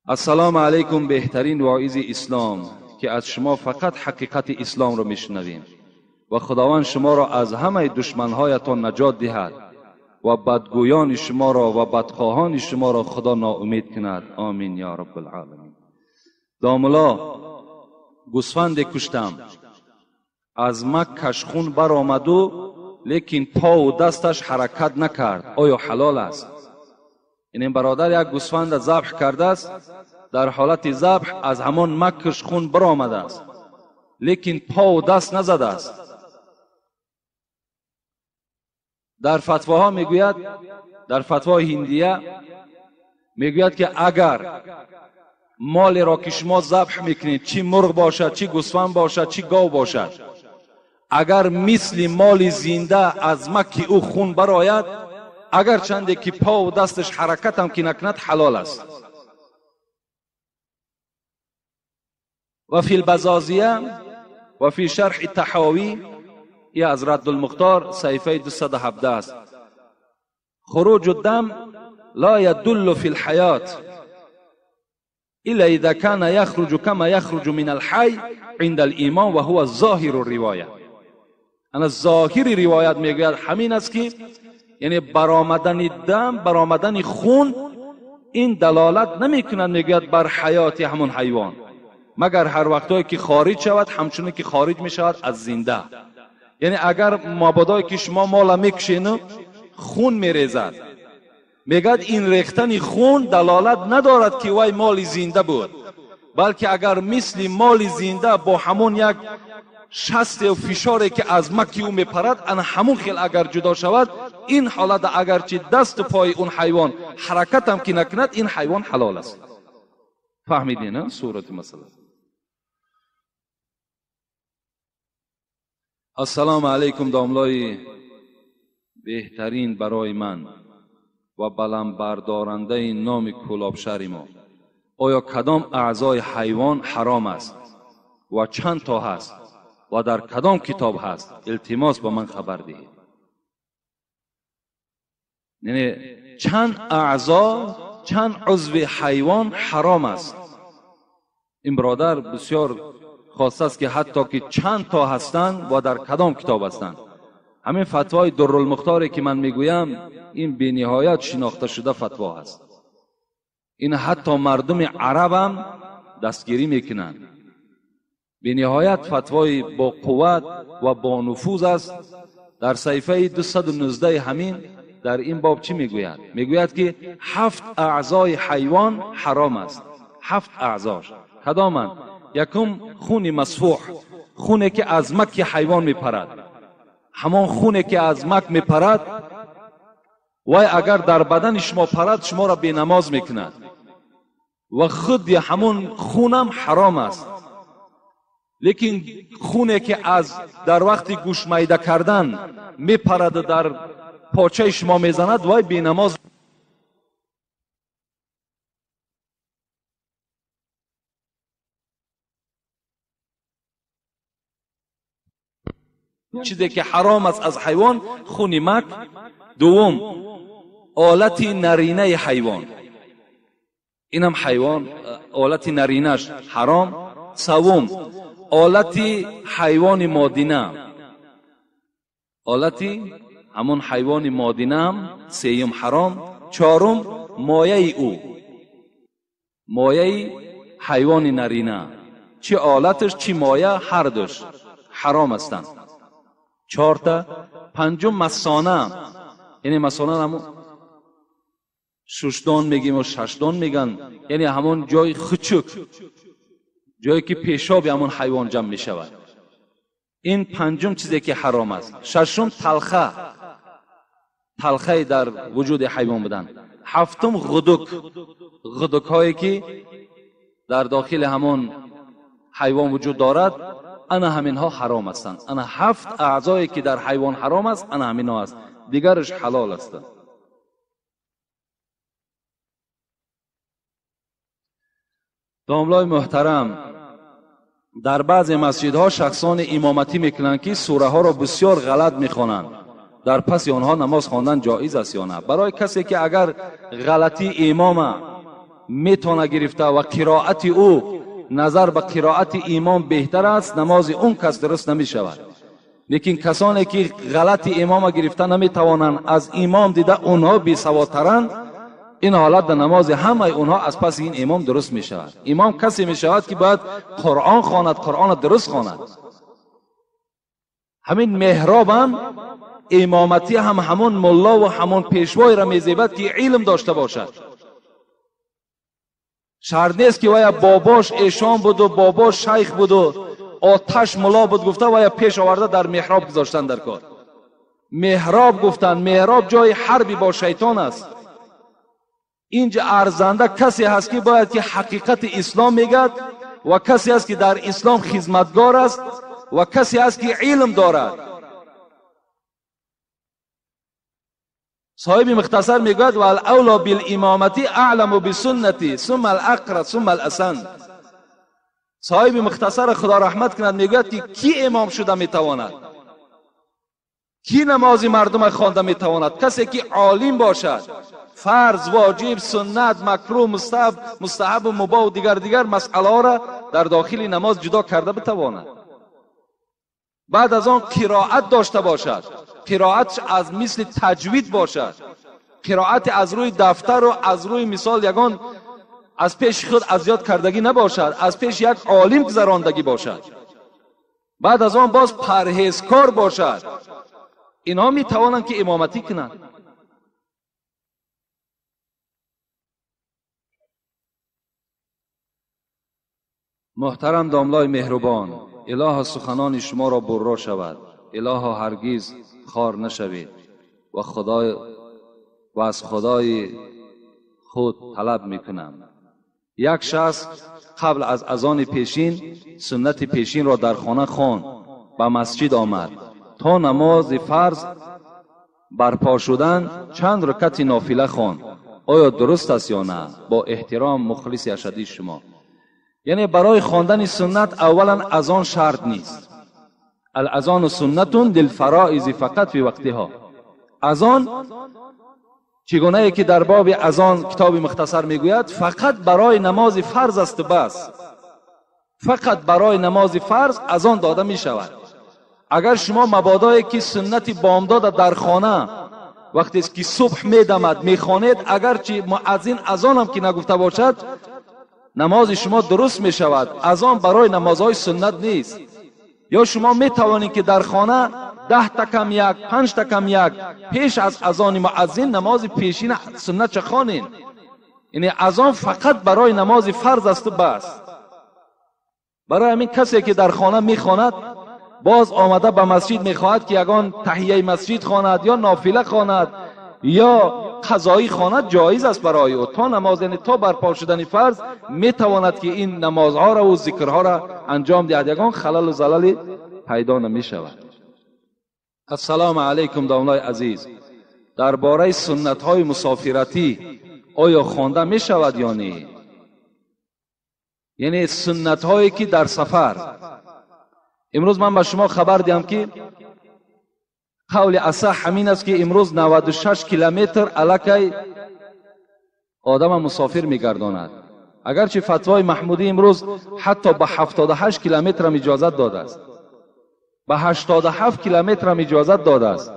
A: السلام علیکم بهترین واعظ اسلام که از شما فقط حقیقت اسلام را میشنویم و خداوند شما را از همه دشمنهایتان نجات دهد و بدگویان شما را و بدخواهان شما را خدا ناامید کند. آمین یا رب العالمین. داملا گوسفند کشتم، از مکش خون برآمد و لیکن پا و دستش حرکت نکرد، آیا حلال است؟ این برادر یک گوسفند ذبح کرده است، در حالت ذبح از همان مکش خون برآمده است لیکن پا و دست نزده است. در فتواها میگوید، در فتوای هندیه میگوید که اگر مال را که شما ذبح میکنید، چی مرغ باشد، چی گوسفند باشد، چی گاو باشد، اگر مثل مال زنده از مکی او خون برآید، اگر چنده که پا و دستش حرکت هم که نکند حلال است. و فی البزازیه و فی شرح التحاوی یا از رد المختار صحیفه 217 است. خروج الدم لا يدل في الحياة الا اذا كان يخرج كما يخرج من الحي عند الامام و هو ظاهر الروايه. انا ظاهر روایت میگوید همین است که یعنی برآمدن دم، برآمدن خون، این دلالت نمیکند میگوید بر حیات همون حیوان، مگر هر وقتایی که خارج شود همچنین که خارج میشود از زنده. یعنی اگر مابادای که شما مال میکشین خون میریزد، میگد این ریختن خون دلالت ندارد که وای مال زنده بود، بلکه اگر مثل مال زنده با همون یک شست و فشاری که از مکی او میپرد انا همون خیل اگر جدا شود، این حالت اگرچه دست و پای اون حیوان حرکت هم که نکند، این حیوان حلال است. فهمیدین نه صورت مسئله؟ السلام علیکم داملای بهترین برای من و بلند بردارنده نام کلابشهر ما، آیا کدام اعضای حیوان حرام است و چند تا هست و در کدام کتاب هست؟ التماس به من خبر دهید. یعنی چند اعضا، چند عضو حیوان حرام است. این برادر بسیار خواسته است که حتی که چند تا هستند و در کدام کتاب هستند. همین فتوای درالمختاری که من میگویم این به نهایت شناخته شده فتوا است. این حتی مردم عرب هم دستگیری میکنند. به نهایت فتوای با قوت و با نفوذ است. در صحیفه 219 همین در این باب چی میگوید؟ میگوید که 7 اعضای حیوان حرام است. 7 اعضاش کدامند؟ یکم خون مسفوح، خونی که از مک حیوان میپرد، همان خونی که از مک میپرد و اگر در بدن شما پرد شما را بی نماز میکند و خود همون خونم حرام است. لیکن خونی که از در وقت گوش میده کردن میپرد در پاچه شما میزند وای بی نماز. چیزی که حرام است از حیوان خون مک. دوم آلت نرینه حیوان، اینم حیوان آلت نرینش حرام. سوم آلت حیوان مادینه، آلت همون حیوان مادینه هم سیم حرام. چهارم مایه او، مایه حیوان نرینه، چی آلتش چی مایه هر دوش حرام هستند. 4 تا. پنجم مسانه، یعنی مسانه همون ششدان میگیم و ششدان میگن، یعنی همون جای خچک، جایی که پیشاب همون حیوان جمع میشود. این پنجم چیزی که حرام است. ششم تلخه، تلخه در وجود حیوان بدن. هفتم غدک، غدک هایی که در داخل همون حیوان وجود دارد، انا همین ها حرام هستند. انا 7 اعضایی که در حیوان حرام است انا همین ها است، دیگرش حلال است. داملای محترم، در بعض مسجدها شخصان امامتی میکنند که سوره ها را بسیار غلط میخوانند. در پس آنها نماز خواندن جایز است یا نه؟ برای کسی که اگر غلطی امام میتونه گرفته و قرائت او نظر به قرائت امام بهتر است، نماز اون کس درست نمی شود. لیکن کسانی که غلط امام گرفته نمی توانند از امام دیده اونها بی سوادترند، این حالت در نماز همه اونها از پس این امام درست می شود. امام کسی می شود که باید قرآن خواند، قرآن درست خواند. همین محراب هم امامتی هم همون ملا و همون پیشوای را می زیبد که علم داشته باشد. شرط نیست که ویا باباش ایشان بود و باباش شیخ بود و آتش ملا بود گفته ویا پیش آورده در محراب گذاشتن در کار. محراب گفتن، محراب جای حربی با شیطان است. اینجا ارزنده کسی هست که باید که حقیقت اسلام میگد و کسی هست که در اسلام خدمتگار است و کسی هست که علم دارد. صاحب مختصر میگوید و الاولا بالامامتی اعلم بسنتی ثم الاقرا ثم الاسن. صاحب مختصر خدا رحمت کند میگوید که کی امام شده میتواند، کی نماز مردم خوانده میتواند؟ کسی که عالم باشد، فرض، واجب، سنت، مکروه، مستحب و مباح و دیگر مسئله را در داخل نماز جدا کرده بتواند. بعد از آن قرائت داشته باشد، قرائت از مثل تجوید باشد، قرائت از روی دفتر و از روی مثال یگان از پیش خود اذیت کردگی نباشد، از پیش یک عالم گذراندگی باشد. بعد از آن باز پرهیزکار باشد. اینا می توانند که امامتی کنند. محترم داملای مهربان، اله سخنان شما را برا شود، اله هرگز خار نشوید و از خدای خود طلب میکنم. یک شخص قبل از اذان پیشین سنت پیشین را در خانه خواند، به مسجد آمد تا نماز فرض برپا شدن چند رکعت نافله خواند. آیا درست است یا نه؟ با احترام مخلص اشدی شما. یعنی برای خواندن سنت اولا اذان شرط نیست. الاذان سنت للفرائض فقط فی وقتها. اذان چگونه ای که در باب اذان کتاب مختصر میگوید فقط برای نماز فرض است بس. فقط برای نماز فرض اذان داده می شود. اگر شما مبادا که سنت بامداد در خانه وقتی که صبح میدمد میخوانید، اگرچه مؤذن اذان هم که نگفته باشد نماز شما درست می شود. اذان برای نمازهای سنت نیست. یا شما می توانید که در خانه 10 تا کم یک 5 تا کم یک پیش از اذان مؤذن نماز پیشین سنت چه خوانید. یعنی اذان فقط برای نماز فرض است بس. برای همین کسی که در خانه میخواند باز آمده به مسجد میخواهد که یگان تحیه مسجد خواند یا نافله خواند یا قضایی خواند، جایز است برای او تا نماز، یعنی تا برپا شدن فرض میتواند که این نمازها را و ذکرها را انجام دهد. یگان خلل و زلل پیدا نمی شود. السلام علیکم دامنای عزیز، درباره سنت های مسافرتی آیا خوانده می شود یا نه؟ یعنی سنت هایی که در سفر. امروز من به شما خبر دهم که قول اصح همین است که امروز 96 کیلومتر الکی آدم مسافر میگرداند. اگرچه فتوای محمودی امروز حتی به 78 کیلومتر هم اجازت داده است، به 87 کیلومتر هم اجازت داده است،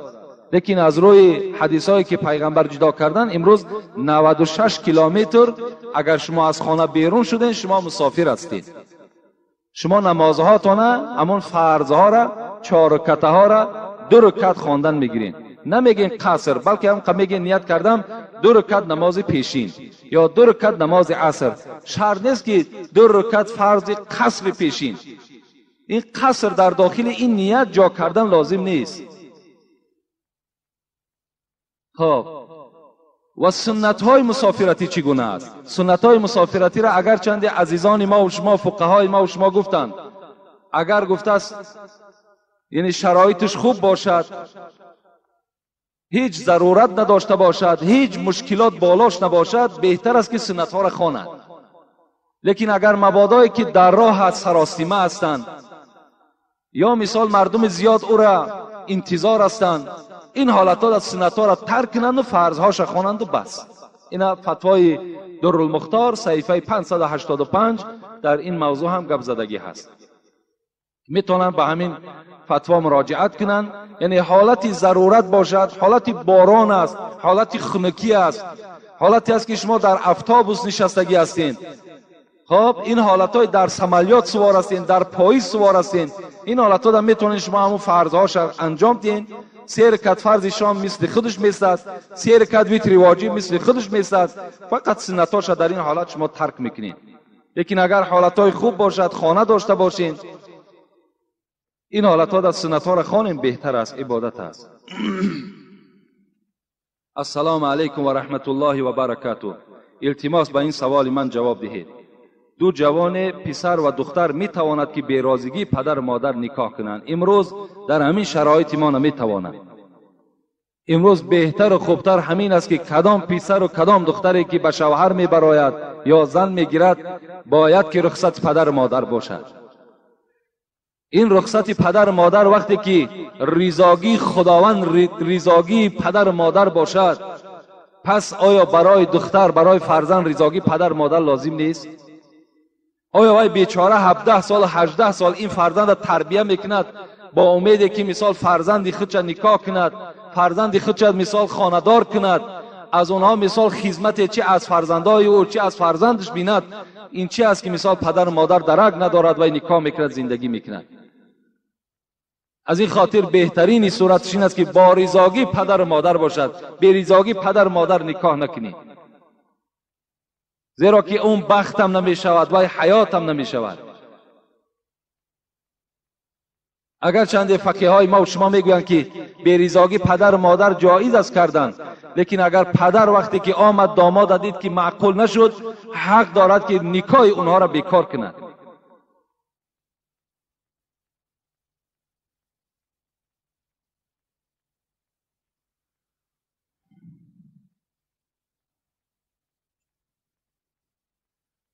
A: لیکن از روی حدیث هایی که پیغمبر جدا کردن امروز 96 کیلومتر اگر شما از خانه بیرون شدین شما مسافر هستید. شما نمازهاتون همون فرضها را 4 رکعت ها را 2 رکعت خواندن میگیرین، نمیگین قصر، بلکه هم میگین نیت کردم 2 رکعت نماز پیشین یا 2 رکعت نماز عصر. شرط نیست که 2 رکعت فرض قصر پیشین. این قصر در داخل این نیت جا کردن لازم نیست. خب و سنت های مسافرتی چگونه است؟ سنت های مسافرتی را اگر چند عزیزان ما و شما فقهای ما و شما گفتند، اگر گفته است یعنی شرایطش خوب باشد، هیچ ضرورت نداشته باشد، هیچ مشکلات بالاش نباشد، بهتر است که سنت ها را خواند. لیکن اگر مبادایی که در راه سراسیمه هستند یا مثال مردم زیاد او را انتظار هستند، این حالت ها سنت ها را ترک کنند و فرض هاش خوانند و بس. این فتوای درالمختار صحیفه 585 در این موضوع هم گپ زدگی هست. میتونن به همین فتوا مراجعت کنن. یعنی حالت ضرورت باشد، حالت باران است، حالت خنکی است، حالتی است که شما در اتوبوس نشستگی هستین، خب این حالت های در سمالیات سوار هستین، در پاییز سوار هستین، این حالت ها در میتونین شما همون فرضهاش انجام دین. 3 رکعت فرض شام مثل خودش میستد، 3 رکعت وتر واجب مثل خودش میستد، فقط سنتاش در این حالت شما ترک میکنین. لیکن اگر حالت های خوب باشد، خانه داشته باشین، این حالت ها در سنت ها را خوانیم، بهتر است، عبادت است. السلام علیکم و رحمت الله و برکاته. التماس به این سوال من جواب دهید. 2 جوان پسر و دختر می تواند که به رازگی پدر و مادر نکاح کنند. امروز در همین شرایط ما نمی توانند. امروز بهتر و خوبتر همین است که کدام پسر و کدام دختری که به شوهر می براید یا زن می گیرد باید که رخصت پدر و مادر باشد. این رخصت پدر و مادر وقتی که رضاگی خداوند رضاگی پدر و مادر باشد، پس آیا برای دختر برای فرزند رضاگی پدر و مادر لازم نیست؟ آیا وای بیچاره 17 سال 18 سال این فرزند تربیت میکند با امیدی که مثال فرزندی خودش نکاح کند، فرزندی خودش مثال خانه‌دار کند، از اونها مثال خدمت چه از فرزندای او چه از فرزندش بیند، این چه است که مثال پدر و مادر درک ندارد و نکاح میکند زندگی میکند. از این خاطر بهترین صورتش این است که با رضاگی پدر و مادر باشد، به رضاگی پدر و مادر نکاح نکنید، زیرا که اون بختم نمی شود و حیاتم نمی شود. اگر چند فقیه های ما و شما میگویند که بریزاگی پدر و مادر جایز است کردن، لیکن اگر پدر وقتی که آمد داماد دید که معقول نشد، حق دارد که نکاح اونها را بیکار کند.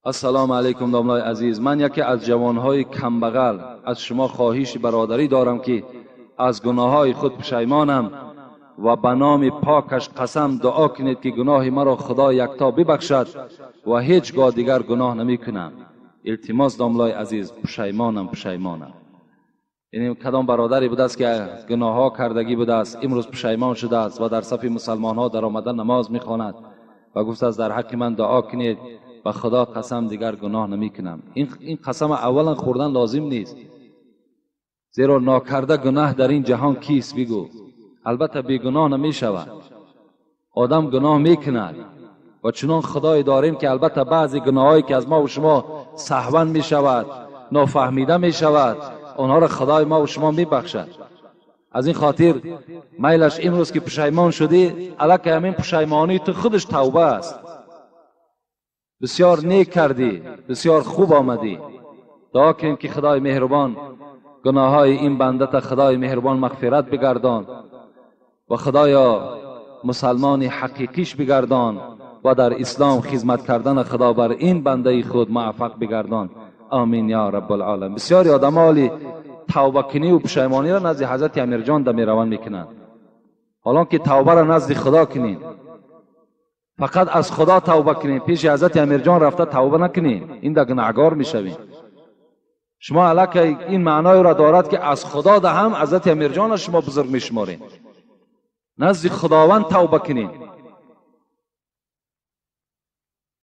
A: السلام علیکم داملای عزیز. من یکی از جوانهای کمبغل از شما خواهش برادری دارم که از گناههای خود پشیمانم و به نام پاکش قسم دعا کنید که گناه مرا خدا یکتا ببخشد و هیچگاه دیگر گناه نمی کنم. التماس داملای عزیز، پشیمانم. یعنی کدام برادری بوده است که گناه ها کردگی بوده است، امروز پشیمان شده است و در صف مسلمان ها در آمدن نماز میخواند و گفته است در حق من دعا کنید و خدا قسم دیگر گناه نمی کنم. این قسم اولا خوردن لازم نیست، زیرا ناکرده گناه در این جهان کیست؟ بگو. البته بی گناه نمی شود، آدم گناه می کند و چنان خدای داریم که البته بعضی گناهایی که از ما و شما سهوا می شود، نافهمیده می شود، آنها را خدای ما و شما می بخشد. از این خاطر میلش امروز که پشیمان شدی، الکه همین پشیمانی تو خودش توبه است. بسیار نیک کردی، بسیار خوب آمدی. دعا کنیم که خدای مهربان گناههای این بنده تا خدای مهربان مغفرت بگردان و خدایا مسلمان حقیقیش بگردان و در اسلام خدمت کردن خدا بر این بنده خود موفق بگردان. آمین یا رب العالمین. بسیاری آدمالی توبه کنی و پشیمانی را نزد حضرت امیر جان در میروان میکنند، حالا که توبه را نزد خدا کنین، فقط از خدا توبه کنین، پیش حضرت امیر جان رفته توبه نکنین، این در گناهگار میشوین. شما الکه این معنای را دارد که از خدا ده هم حضرت امیر جان شما بزرگ میشمارین، نزد خداوند توبه کنین.